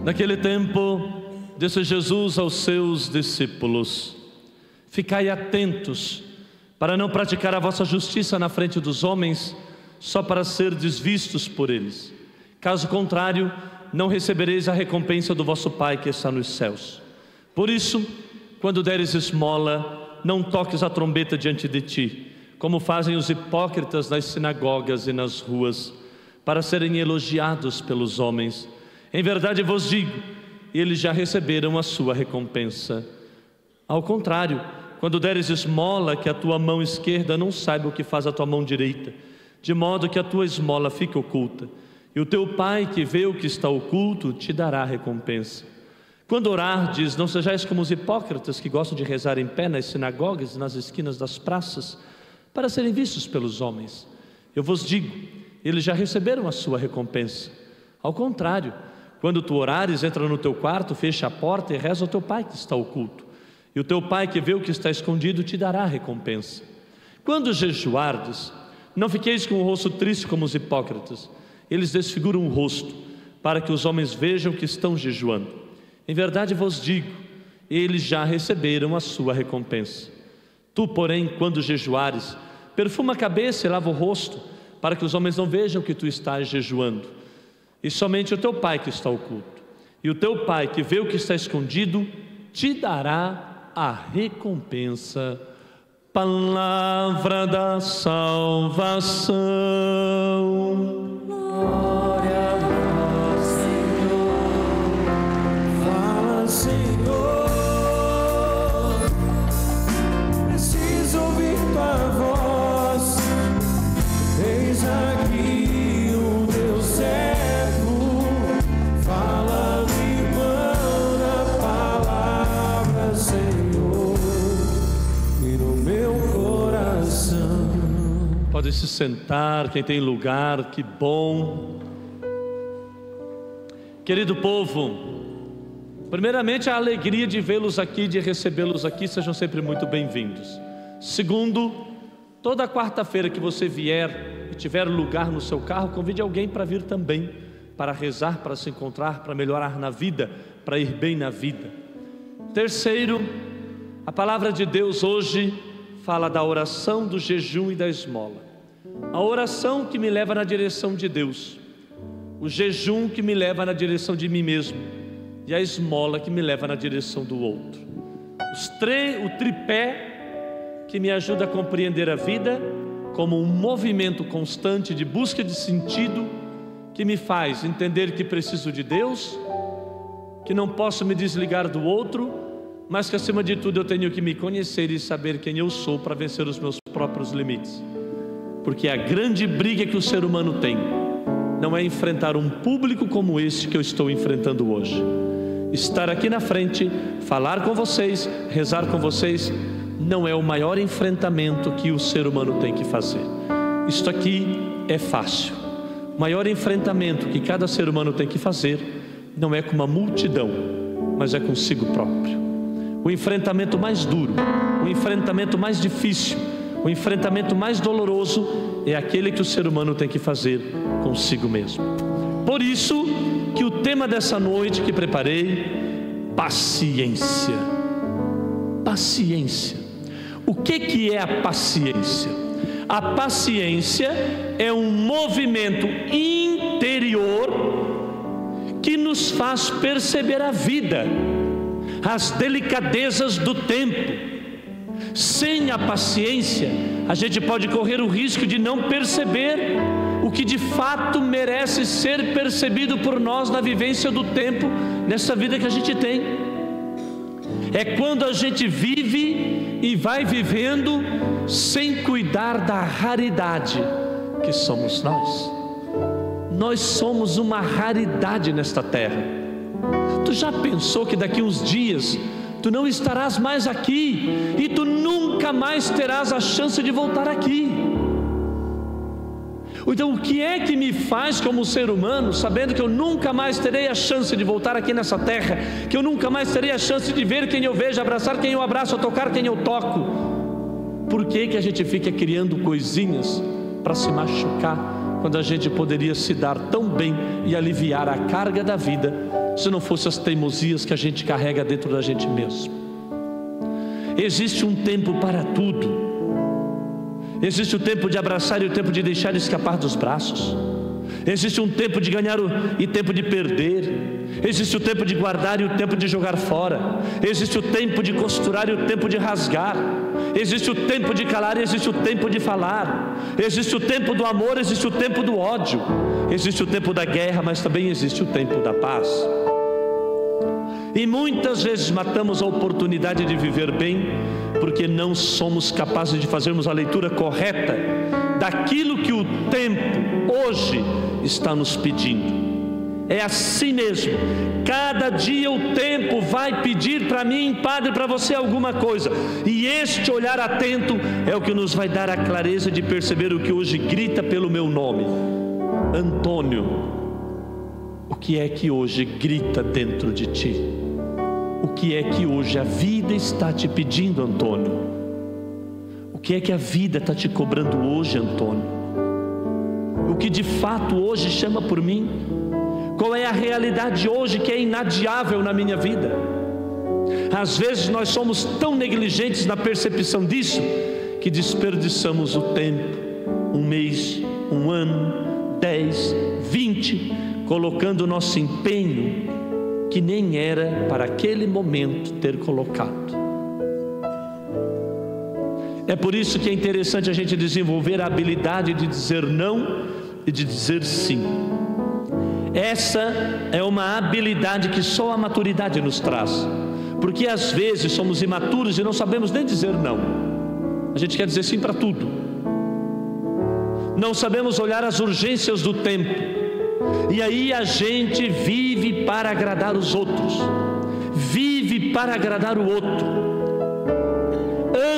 Naquele tempo, disse Jesus aos seus discípulos: ficai atentos para não praticar a vossa justiça na frente dos homens, só para ser desvistos por eles. Caso contrário, não recebereis a recompensa do vosso Pai que está nos céus. Por isso, quando deres esmola, não toques a trombeta diante de ti, como fazem os hipócritas nas sinagogas e nas ruas, para serem elogiados pelos homens. Em verdade vos digo, eles já receberam a sua recompensa. Ao contrário, quando deres esmola, que a tua mão esquerda não saiba o que faz a tua mão direita, de modo que a tua esmola fique oculta, e o teu Pai que vê o que está oculto te dará a recompensa. Quando orardes, não sejais como os hipócritas que gostam de rezar em pé nas sinagogas e nas esquinas das praças, para serem vistos pelos homens. Eu vos digo, eles já receberam a sua recompensa. Ao contrário, quando tu orares, entra no teu quarto, fecha a porta e reza ao teu Pai que está oculto, e o teu Pai que vê o que está escondido te dará a recompensa. Quando jejuardes, não fiqueis com o rosto triste como os hipócritas. Eles desfiguram o rosto, para que os homens vejam que estão jejuando. Em verdade vos digo, eles já receberam a sua recompensa. Tu, porém, quando jejuares, perfuma a cabeça e lava o rosto, para que os homens não vejam que tu estás jejuando, e somente o teu Pai que está oculto. E o teu Pai que vê o que está escondido te dará a recompensa. Palavra da salvação. Glória a vós, Senhor. Fala, Senhor. Preciso ouvir tua voz. Eis aqui o teu servo. Fala, irmão, na palavra, Senhor, e no meu coração. Pode se sentar, quem tem lugar, que bom. Querido povo, primeiramente a alegria de vê-los aqui, de recebê-los aqui, sejam sempre muito bem-vindos. Segundo, toda quarta-feira que você vier e tiver lugar no seu carro, convide alguém para vir também, para rezar, para se encontrar, para melhorar na vida, para ir bem na vida. Terceiro, a palavra de Deus hoje fala da oração, do jejum e da esmola. A oração que me leva na direção de Deus, o jejum que me leva na direção de mim mesmo, e a esmola que me leva na direção do outro. O tripé que me ajuda a compreender a vida como um movimento constante de busca de sentido, que me faz entender que preciso de Deus, que não posso me desligar do outro, mas que acima de tudo eu tenho que me conhecer e saber quem eu sou para vencer os meus próprios limites. Porque a grande briga que o ser humano tem não é enfrentar um público como este que eu estou enfrentando hoje. Estar aqui na frente, falar com vocês, rezar com vocês, não é o maior enfrentamento que o ser humano tem que fazer. Isto aqui é fácil. O maior enfrentamento que cada ser humano tem que fazer não é com uma multidão, mas é consigo próprio. O enfrentamento mais duro, o enfrentamento mais difícil, o enfrentamento mais doloroso é aquele que o ser humano tem que fazer consigo mesmo. Por isso que o tema dessa noite que preparei, paciência. Paciência. O que é a paciência? A paciência é um movimento interior que nos faz perceber a vida, as delicadezas do tempo. Sem a paciência, a gente pode correr o risco de não perceber o que de fato merece ser percebido por nós na vivência do tempo, nessa vida que a gente tem. É quando a gente vive e vai vivendo sem cuidar da raridade que somos nós. Nós somos uma raridade nesta terra. Tu já pensou que daqui uns dias tu não estarás mais aqui e tu nunca mais terás a chance de voltar aqui? Então o que é que me faz como ser humano, sabendo que eu nunca mais terei a chance de voltar aqui nessa terra, que eu nunca mais terei a chance de ver quem eu vejo, abraçar quem eu abraço, tocar quem eu toco? Por que que a gente fica criando coisinhas para se machucar, quando a gente poderia se dar tão bem e aliviar a carga da vida se não fosse as teimosias que a gente carrega dentro da gente mesmo. Existe um tempo para tudo. Existe o tempo de abraçar e o tempo de deixar escapar dos braços. Existe um tempo de ganhar e tempo de perder. Existe o tempo de guardar e o tempo de jogar fora. Existe o tempo de costurar e o tempo de rasgar. Existe o tempo de calar e existe o tempo de falar. Existe o tempo do amor, existe o tempo do ódio. Existe o tempo da guerra, mas também existe o tempo da paz. E muitas vezes matamos a oportunidade de viver bem, porque não somos capazes de fazermos a leitura correta daquilo que o tempo hoje está nos pedindo. É assim mesmo. Cada dia o tempo vai pedir para mim, Padre, para você alguma coisa. E este olhar atento é o que nos vai dar a clareza de perceber o que hoje grita pelo meu nome. Antônio, o que é que hoje grita dentro de ti? O que é que hoje a vida está te pedindo, Antônio? O que é que a vida está te cobrando hoje, Antônio? O que de fato hoje chama por mim? Qual é a realidade hoje que é inadiável na minha vida? Às vezes nós somos tão negligentes na percepção disso, que desperdiçamos o tempo, um mês, um ano, 10, 20, colocando o nosso empenho, que nem era para aquele momento ter colocado. É por isso que é interessante a gente desenvolver a habilidade de dizer não e de dizer sim. Essa é uma habilidade que só a maturidade nos traz, porque às vezes somos imaturos e não sabemos nem dizer não. A gente quer dizer sim para tudo. Não sabemos olhar as urgências do tempo, e aí a gente vive para agradar os outros, vive para agradar o outro.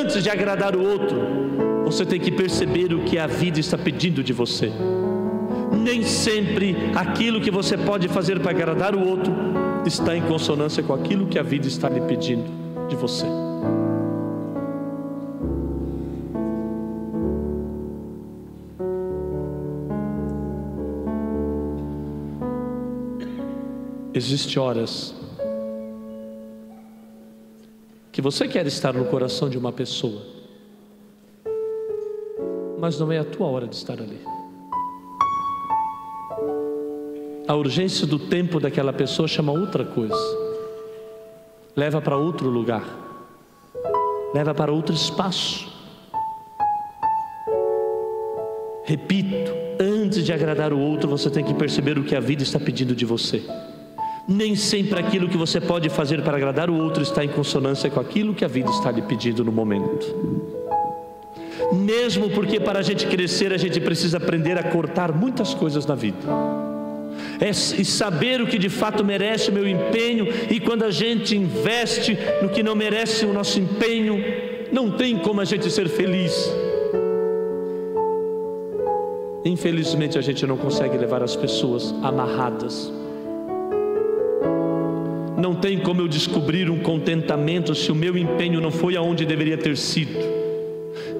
Antes de agradar o outro, você tem que perceber o que a vida está pedindo de você. Nem sempre aquilo que você pode fazer para agradar o outro está em consonância com aquilo que a vida está lhe pedindo de você. Existem horas que você quer estar no coração de uma pessoa, mas não é a tua hora de estar ali. A urgência do tempo daquela pessoa chama outra coisa, leva para outro lugar, leva para outro espaço. Repito, antes de agradar o outro, você tem que perceber o que a vida está pedindo de você. Nem sempre aquilo que você pode fazer para agradar o outro está em consonância com aquilo que a vida está lhe pedindo no momento. Mesmo porque para a gente crescer, a gente precisa aprender a cortar muitas coisas na vida. E saber o que de fato merece o meu empenho, e quando a gente investe no que não merece o nosso empenho, não tem como a gente ser feliz. Infelizmente a gente não consegue levar as pessoas amarradas. Não tem como eu descobrir um contentamento se o meu empenho não foi aonde deveria ter sido.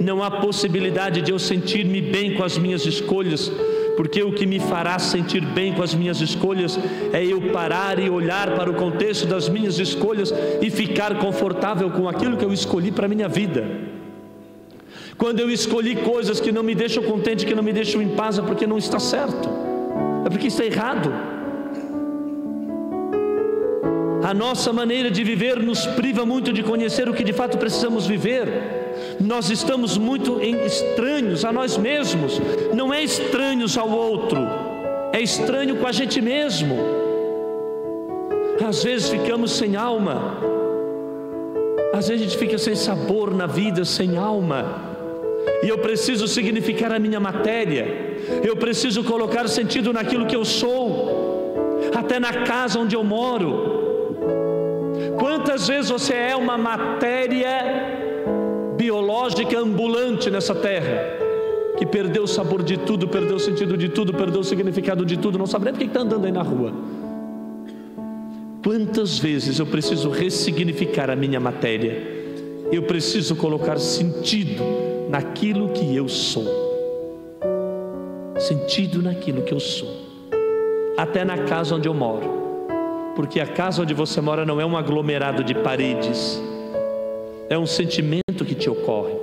Não há possibilidade de eu sentir-me bem com as minhas escolhas, porque o que me fará sentir bem com as minhas escolhas é eu parar e olhar para o contexto das minhas escolhas e ficar confortável com aquilo que eu escolhi para a minha vida. Quando eu escolhi coisas que não me deixam contente, que não me deixam em paz, é porque não está certo, é porque está errado. A nossa maneira de viver nos priva muito de conhecer o que de fato precisamos viver. Nós estamos muito estranhos a nós mesmos. Não é estranhos ao outro, é estranho com a gente mesmo. Às vezes ficamos sem alma, às vezes a gente fica sem sabor na vida, sem alma. E eu preciso significar a minha matéria, eu preciso colocar sentido naquilo que eu sou, até na casa onde eu moro. Quantas vezes você é uma matéria biológica ambulante nessa terra, que perdeu o sabor de tudo, perdeu o sentido de tudo, perdeu o significado de tudo, não sabe nem porque está andando aí na rua. Quantas vezes eu preciso ressignificar a minha matéria, eu preciso colocar sentido naquilo que eu sou, sentido naquilo que eu sou, até na casa onde eu moro. Porque a casa onde você mora não é um aglomerado de paredes, é um sentimento que te ocorre.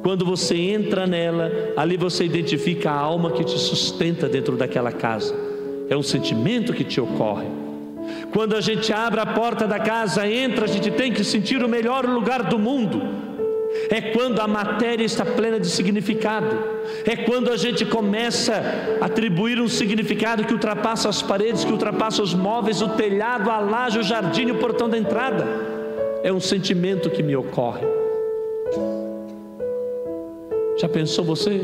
Quando você entra nela, ali você identifica a alma que te sustenta dentro daquela casa. É um sentimento que te ocorre. Quando a gente abre a porta da casa, entra, a gente tem que sentir o melhor lugar do mundo. É quando a matéria está plena de significado. É quando a gente começa a atribuir um significado que ultrapassa as paredes, que ultrapassa os móveis, o telhado, a laje, o jardim, o portão da entrada. É um sentimento que me ocorre. Já pensou você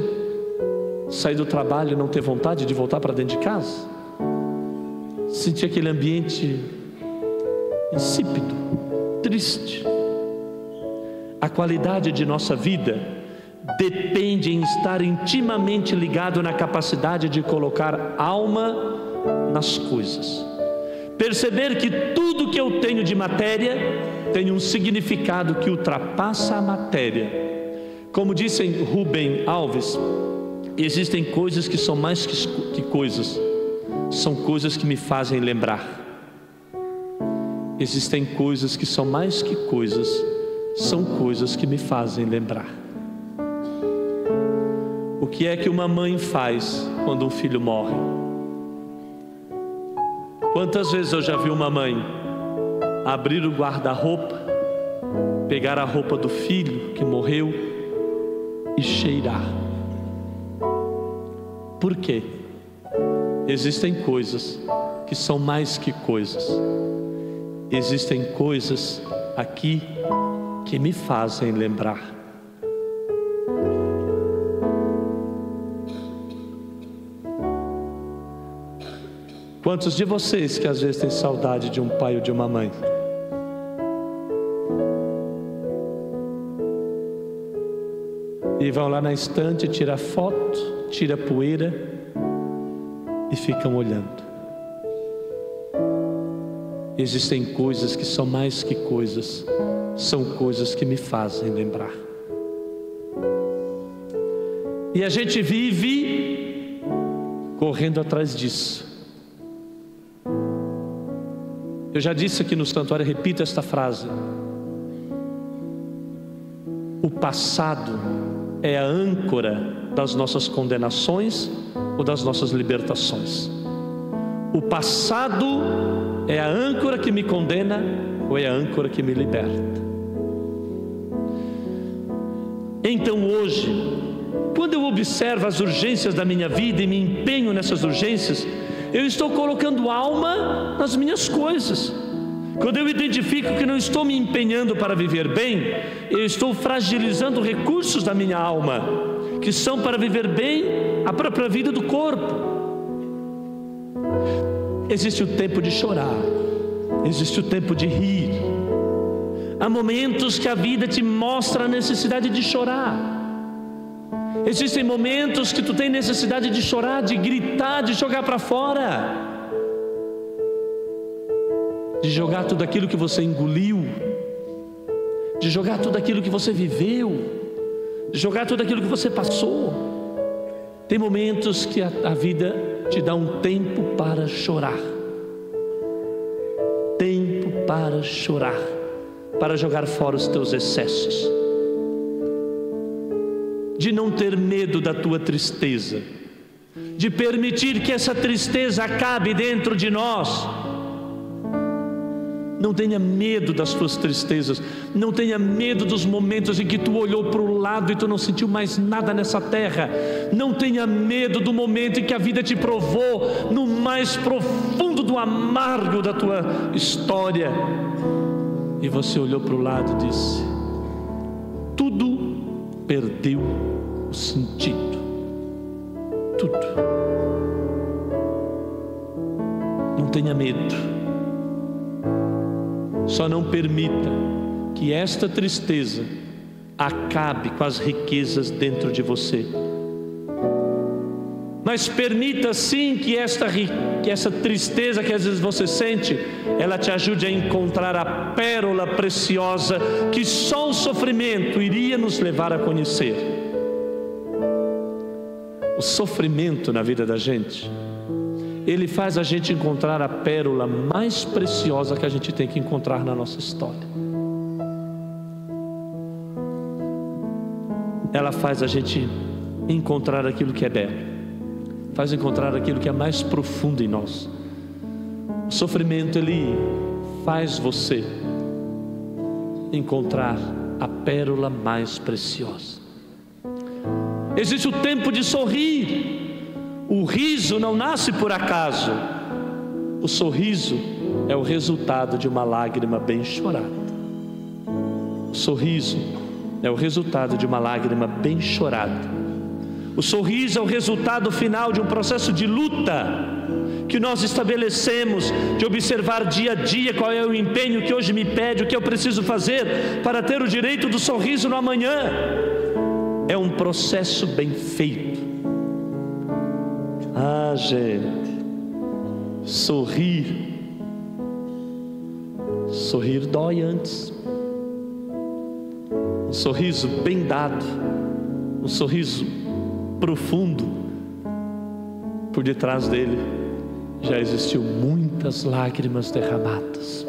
sair do trabalho e não ter vontade de voltar para dentro de casa? Sentir aquele ambiente insípido, triste. A qualidade de nossa vida depende em estar intimamente ligado na capacidade de colocar alma nas coisas. Perceber que tudo que eu tenho de matéria tem um significado que ultrapassa a matéria. Como disse Rubem Alves, existem coisas que são mais que coisas, são coisas que me fazem lembrar. Existem coisas que são mais que coisas, são coisas que me fazem lembrar. O que é que uma mãe faz quando um filho morre? Quantas vezes eu já vi uma mãe abrir o guarda-roupa, pegar a roupa do filho que morreu e cheirar? Por quê? Existem coisas que são mais que coisas. Existem coisas aqui que me fazem lembrar. Quantos de vocês que às vezes têm saudade de um pai ou de uma mãe? E vão lá na estante, tira foto, tira poeira e ficam olhando. Existem coisas que são mais que coisas, são coisas que me fazem lembrar. E a gente vive correndo atrás disso. Eu já disse aqui no santuário, repito esta frase: o passado é a âncora das nossas condenações ou das nossas libertações. O passado é a âncora que me condena ou é a âncora que me liberta. Então hoje, quando eu observo as urgências da minha vida e me empenho nessas urgências, eu estou colocando alma nas minhas coisas. Quando eu identifico que não estou me empenhando para viver bem, eu estou fragilizando recursos da minha alma, que são para viver bem a própria vida do corpo. Existe o tempo de chorar, existe o tempo de rir. Há momentos que a vida te mostra a necessidade de chorar. Existem momentos que tu tem necessidade de chorar, de gritar, de jogar para fora, de jogar tudo aquilo que você engoliu, de jogar tudo aquilo que você viveu, de jogar tudo aquilo que você passou. Tem momentos que a vida te dá um tempo para chorar. Tempo para chorar, para jogar fora os teus excessos. De não ter medo da tua tristeza, de permitir que essa tristeza acabe dentro de nós. Não tenha medo das tuas tristezas, não tenha medo dos momentos em que tu olhou para o lado e tu não sentiu mais nada nessa terra. Não tenha medo do momento em que a vida te provou no mais profundo do amargo da tua história e você olhou para o lado e disse: tudo perdeu o sentido. Tudo. Não tenha medo. Só não permita que esta tristeza acabe com as riquezas dentro de você. Mas permita sim que essa tristeza que às vezes você sente, ela te ajude a encontrar a pérola preciosa que só o sofrimento iria nos levar a conhecer. O sofrimento na vida da gente Ele faz a gente encontrar a pérola mais preciosa que a gente tem que encontrar na nossa história. Ela faz a gente encontrar aquilo que é belo, faz encontrar aquilo que é mais profundo em nós. O sofrimento, ele faz você encontrar a pérola mais preciosa. Existe o tempo de sorrir. O riso não nasce por acaso. O sorriso é o resultado de uma lágrima bem chorada. O sorriso é o resultado de uma lágrima bem chorada. O sorriso é o resultado final de um processo de luta que nós estabelecemos, de observar dia a dia qual é o empenho que hoje me pede, o que eu preciso fazer para ter o direito do sorriso no amanhã. É um processo bem feito. Ah, gente, sorrir dói antes. Um sorriso bem dado, um sorriso profundo, por detrás dele já existiu muitas lágrimas derramadas.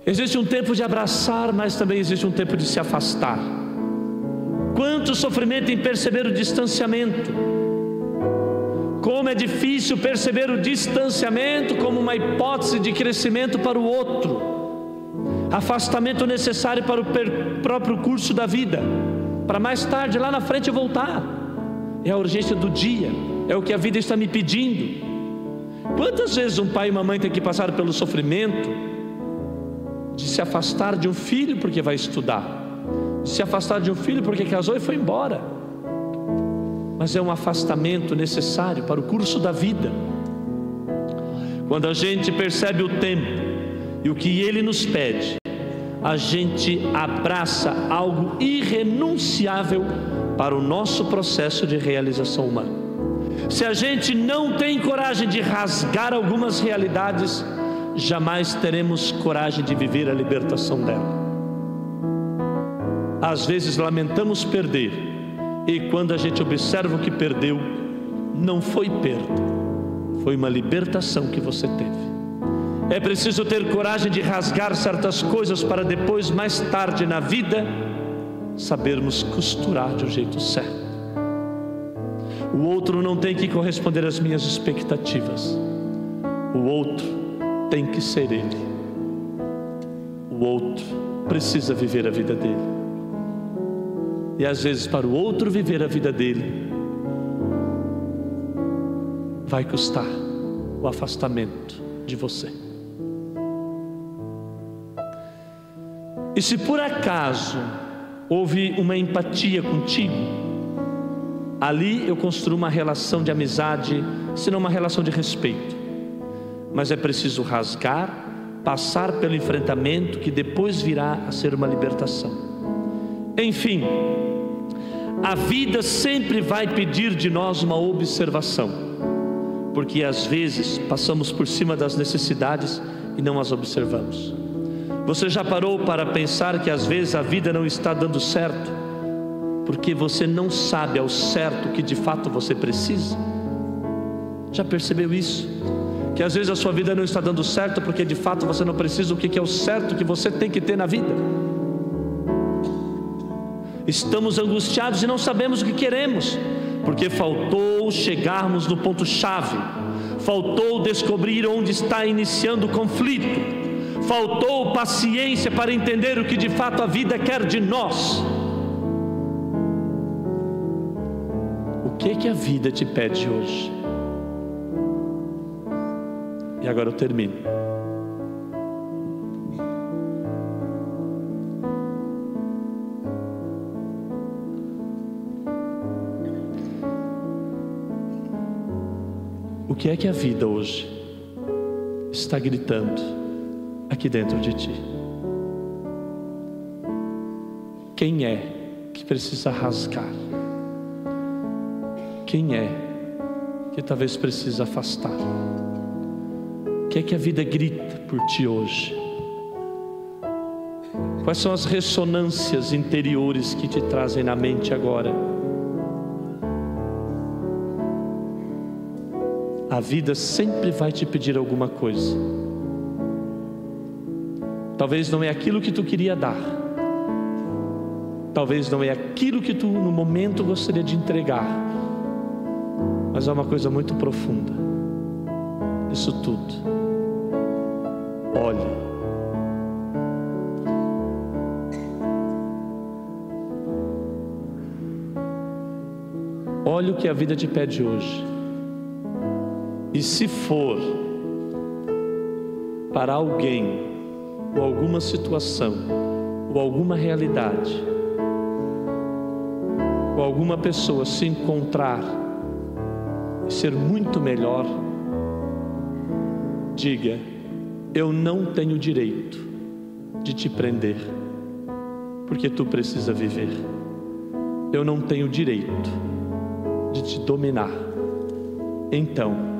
Existe um tempo de abraçar, mas também existe um tempo de se afastar. Quanto sofrimento em perceber o distanciamento. Como é difícil perceber o distanciamento como uma hipótese de crescimento para o outro. Afastamento necessário para o próprio curso da vida, para mais tarde, lá na frente, voltar. É a urgência do dia, é o que a vida está me pedindo. Quantas vezes um pai e uma mãe têm que passar pelo sofrimento de se afastar de um filho porque vai estudar, de se afastar de um filho porque casou e foi embora. Mas é um afastamento necessário para o curso da vida. Quando a gente percebe o tempo e o que Ele nos pede, a gente abraça algo irrenunciável para o nosso processo de realização humana. Se a gente não tem coragem de rasgar algumas realidades, jamais teremos coragem de viver a libertação dela. Às vezes lamentamos perder, e quando a gente observa o que perdeu, não foi perda, foi uma libertação que você teve. É preciso ter coragem de rasgar certas coisas para depois, mais tarde na vida, sabermos costurar de um jeito certo. O outro não tem que corresponder às minhas expectativas. O outro tem que ser ele. O outro precisa viver a vida dele. E às vezes, para o outro viver a vida dele, vai custar o afastamento de você. E se por acaso houve uma empatia contigo, ali eu construo uma relação de amizade, se não uma relação de respeito. Mas é preciso rasgar, passar pelo enfrentamento, que depois virá a ser uma libertação. Enfim, a vida sempre vai pedir de nós uma observação, porque às vezes passamos por cima das necessidades e não as observamos. Você já parou para pensar que às vezes a vida não está dando certo porque você não sabe ao certo o que de fato você precisa? Já percebeu isso? Que às vezes a sua vida não está dando certo porque de fato você não precisa o que é o certo que você tem que ter na vida. Estamos angustiados e não sabemos o que queremos, porque faltou chegarmos no ponto-chave, faltou descobrir onde está iniciando o conflito, faltou paciência para entender o que de fato a vida quer de nós. O que a vida te pede hoje? E agora eu termino. O que é que a vida hoje está gritando aqui dentro de ti? Quem é que precisa rasgar? Quem é que talvez precisa afastar? O que é que a vida grita por ti hoje? Quais são as ressonâncias interiores que te trazem na mente agora? A vida sempre vai te pedir alguma coisa. Talvez não é aquilo que tu queria dar, talvez não é aquilo que tu no momento gostaria de entregar, mas é uma coisa muito profunda. Isso tudo, olhe, olhe o que a vida te pede hoje. E se for para alguém, ou alguma situação, ou alguma realidade, ou alguma pessoa se encontrar e ser muito melhor, diga: eu não tenho direito de te prender, porque tu precisa viver. Eu não tenho direito de te dominar. Então,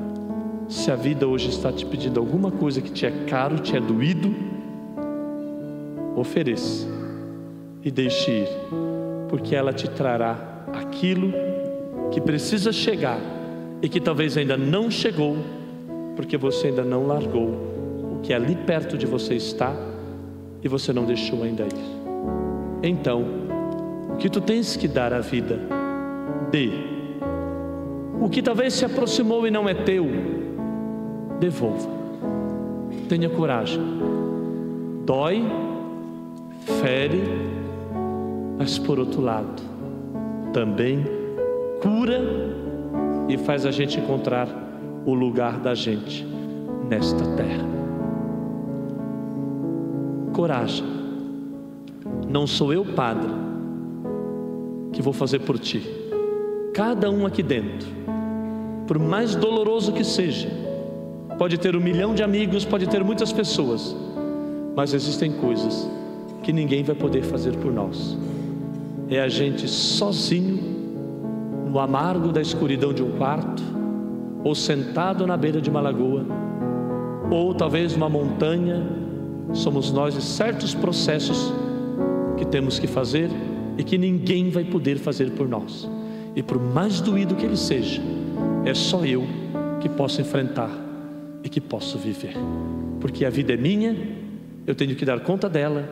se a vida hoje está te pedindo alguma coisa que te é caro, te é doído, ofereça e deixe ir, porque ela te trará aquilo que precisa chegar e que talvez ainda não chegou, porque você ainda não largou o que ali perto de você está e você não deixou ainda ir. Então, o que tu tens que dar à vida, dê. O que talvez se aproximou e não é teu, devolva. Tenha coragem. Dói, fere, mas por outro lado também cura e faz a gente encontrar o lugar da gente nesta terra. Coragem. Não sou eu, padre, que vou fazer por ti. Cada um aqui dentro, por mais doloroso que seja, pode ter 1 milhão de amigos, pode ter muitas pessoas, mas existem coisas que ninguém vai poder fazer por nós. É a gente sozinho, no amargo da escuridão de um quarto, ou sentado na beira de uma lagoa, ou talvez numa montanha. Somos nós e certos processos que temos que fazer e que ninguém vai poder fazer por nós. E por mais doído que ele seja, é só eu que posso enfrentar e que posso viver, porque a vida é minha, eu tenho que dar conta dela,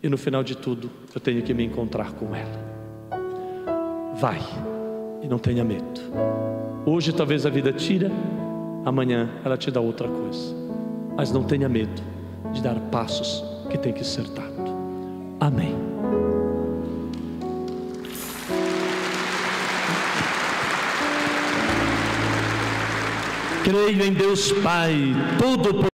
e no final de tudo eu tenho que me encontrar com ela. Vai e não tenha medo. Hoje talvez a vida tira, amanhã ela te dá outra coisa, mas não tenha medo de dar passos que tem que ser dado. Amém. Creio em Deus Pai Todo-Poderoso,